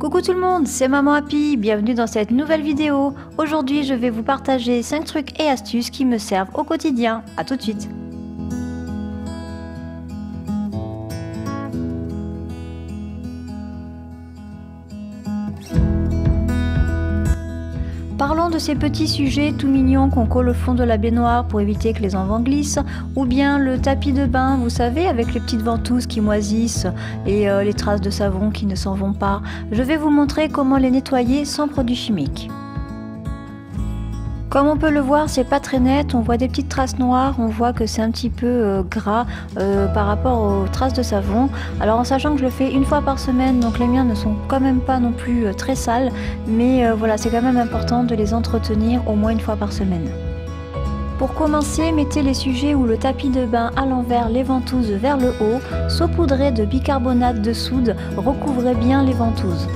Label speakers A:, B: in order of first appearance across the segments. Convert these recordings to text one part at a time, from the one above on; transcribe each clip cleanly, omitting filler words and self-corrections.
A: Coucou tout le monde, c'est Maman Happy, bienvenue dans cette nouvelle vidéo. Aujourd'hui je vais vous partager 5 trucs et astuces qui me servent au quotidien. A tout de suite. Parlons de ces petits sujets tout mignons qu'on colle au fond de la baignoire pour éviter que les enfants glissent, ou bien le tapis de bain, vous savez, avec les petites ventouses qui moisissent et les traces de savon qui ne s'en vont pas. Je vais vous montrer comment les nettoyer sans produits chimiques. Comme on peut le voir, c'est pas très net, on voit des petites traces noires, on voit que c'est un petit peu gras par rapport aux traces de savon. Alors en sachant que je le fais une fois par semaine, donc les miens ne sont quand même pas non plus très sales, mais voilà, c'est quand même important de les entretenir au moins une fois par semaine. Pour commencer, mettez les sujets ou le tapis de bain à l'envers, les ventouses vers le haut, saupoudrez de bicarbonate de soude, recouvrez bien les ventouses.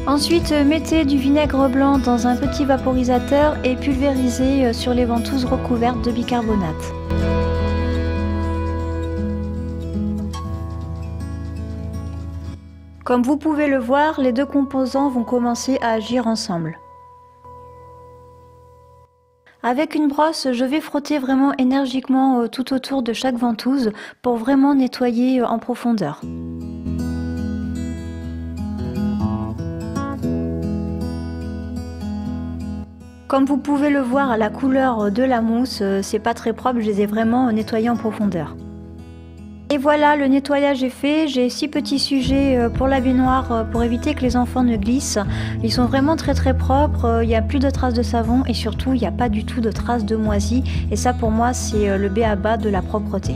A: Ensuite, mettez du vinaigre blanc dans un petit vaporisateur et pulvérisez sur les ventouses recouvertes de bicarbonate. Comme vous pouvez le voir, les deux composants vont commencer à agir ensemble. Avec une brosse, je vais frotter vraiment énergiquement tout autour de chaque ventouse pour vraiment nettoyer en profondeur. Comme vous pouvez le voir à la couleur de la mousse, c'est pas très propre, je les ai vraiment nettoyés en profondeur. Et voilà, le nettoyage est fait, j'ai 6 petits sujets pour la baignoire pour éviter que les enfants ne glissent. Ils sont vraiment très propres, il n'y a plus de traces de savon et surtout il n'y a pas du tout de traces de moisi. Et ça pour moi c'est le b.a.-ba de la propreté.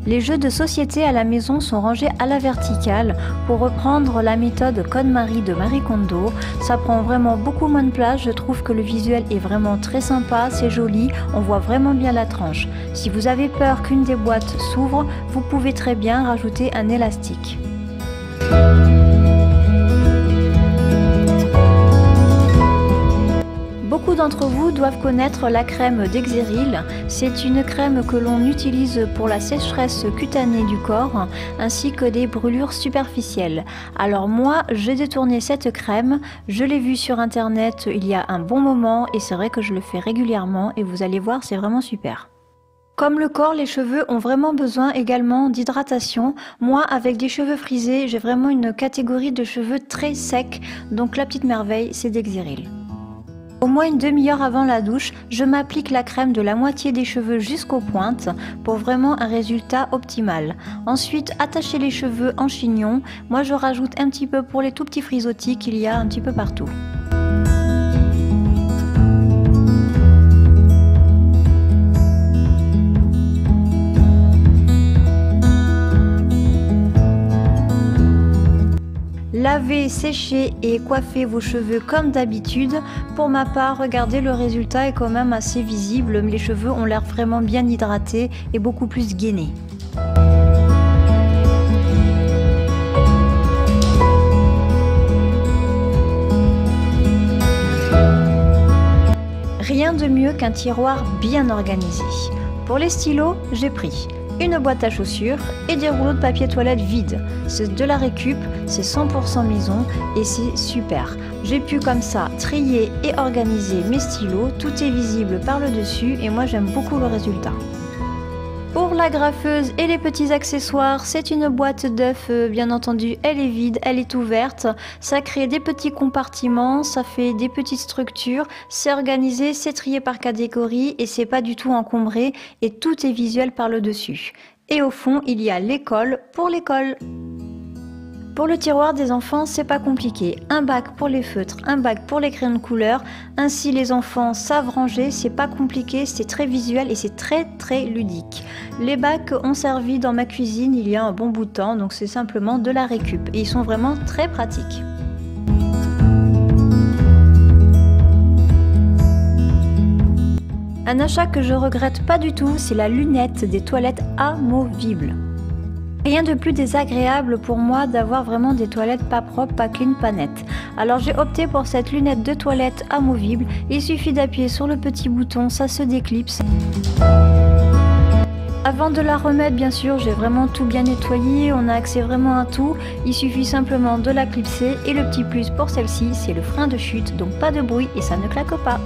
A: Les jeux de société à la maison sont rangés à la verticale pour reprendre la méthode KonMari de Marie Kondo. Ça prend vraiment beaucoup moins de place, je trouve que le visuel est vraiment très sympa, c'est joli, on voit vraiment bien la tranche. Si vous avez peur qu'une des boîtes s'ouvre, vous pouvez très bien rajouter un élastique. Beaucoup d'entre vous doivent connaître la crème d'Exeril. C'est une crème que l'on utilise pour la sécheresse cutanée du corps ainsi que des brûlures superficielles. Alors moi, j'ai détourné cette crème, je l'ai vue sur internet il y a un bon moment et c'est vrai que je le fais régulièrement et vous allez voir, c'est vraiment super. Comme le corps, les cheveux ont vraiment besoin également d'hydratation. Moi, avec des cheveux frisés, j'ai vraiment une catégorie de cheveux très secs, donc la petite merveille, c'est d'Exeril. Au moins une demi-heure avant la douche, je m'applique la crème de la moitié des cheveux jusqu'aux pointes pour vraiment un résultat optimal. Ensuite, attachez les cheveux en chignon. Moi, je rajoute un petit peu pour les tout petits frisottis qu'il y a un petit peu partout. Lavez, séchez et coiffez vos cheveux comme d'habitude. Pour ma part, regardez, le résultat est quand même assez visible. Les cheveux ont l'air vraiment bien hydratés et beaucoup plus gainés. Rien de mieux qu'un tiroir bien organisé. Pour les stylos, j'ai pris une boîte à chaussures et des rouleaux de papier toilette vides. C'est de la récup, c'est 100% maison et c'est super. J'ai pu comme ça trier et organiser mes stylos, tout est visible par le dessus et moi j'aime beaucoup le résultat. Pour la graffeuse et les petits accessoires, c'est une boîte d'œufs, bien entendu, elle est vide, elle est ouverte, ça crée des petits compartiments, ça fait des petites structures, c'est organisé, c'est trié par catégorie et c'est pas du tout encombré et tout est visuel par le dessus. Et au fond, il y a l'école pour l'école. Pour le tiroir des enfants, c'est pas compliqué. Un bac pour les feutres, un bac pour les crayons de couleur. Ainsi, les enfants savent ranger, c'est pas compliqué, c'est très visuel et c'est très ludique. Les bacs ont servi dans ma cuisine il y a un bon bout de temps, donc c'est simplement de la récup. Et ils sont vraiment très pratiques. Un achat que je regrette pas du tout, c'est la lunette des toilettes amovibles. Rien de plus désagréable pour moi d'avoir vraiment des toilettes pas propres, pas clean, pas nettes. Alors j'ai opté pour cette lunette de toilette amovible. Il suffit d'appuyer sur le petit bouton, ça se déclipse. Avant de la remettre, bien sûr, j'ai vraiment tout bien nettoyé, on a accès vraiment à tout. Il suffit simplement de la clipser et le petit plus pour celle-ci, c'est le frein de chute, donc pas de bruit et ça ne claque pas.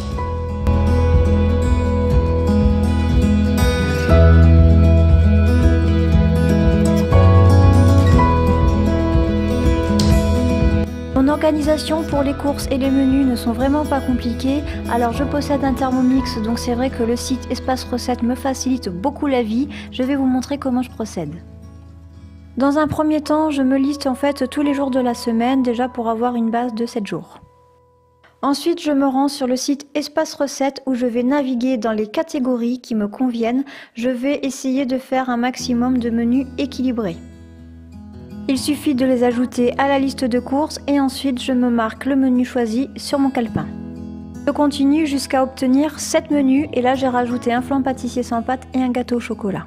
A: Mon organisation pour les courses et les menus ne sont vraiment pas compliquées. Alors je possède un Thermomix, donc c'est vrai que le site Espace Recettes me facilite beaucoup la vie. Je vais vous montrer comment je procède. Dans un premier temps, je me liste en fait tous les jours de la semaine, déjà pour avoir une base de 7 jours. Ensuite, je me rends sur le site Espace Recettes où je vais naviguer dans les catégories qui me conviennent. Je vais essayer de faire un maximum de menus équilibrés. Il suffit de les ajouter à la liste de courses et ensuite je me marque le menu choisi sur mon calepin. Je continue jusqu'à obtenir 7 menus et là j'ai rajouté un flan pâtissier sans pâte et un gâteau au chocolat.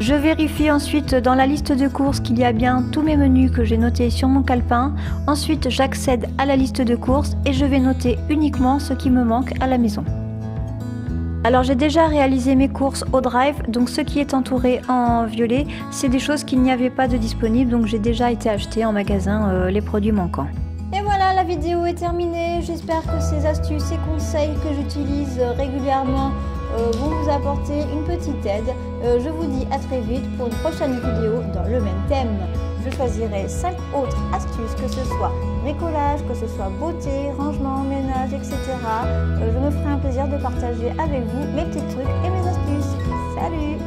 A: Je vérifie ensuite dans la liste de courses qu'il y a bien tous mes menus que j'ai notés sur mon calepin. Ensuite j'accède à la liste de courses et je vais noter uniquement ce qui me manque à la maison. Alors j'ai déjà réalisé mes courses au drive, donc ce qui est entouré en violet, c'est des choses qu'il n'y avait pas de disponibles, donc j'ai déjà été acheter en magasin les produits manquants. Et voilà, la vidéo est terminée, j'espère que ces astuces et conseils que j'utilise régulièrement vont vous apporter une petite aide. Je vous dis à très vite pour une prochaine vidéo dans le même thème. Je choisirai 5 autres astuces, que ce soit bricolage, que ce soit beauté, rangement, ménage, etc. Je me ferai un plaisir de partager avec vous mes petits trucs et mes astuces. Salut!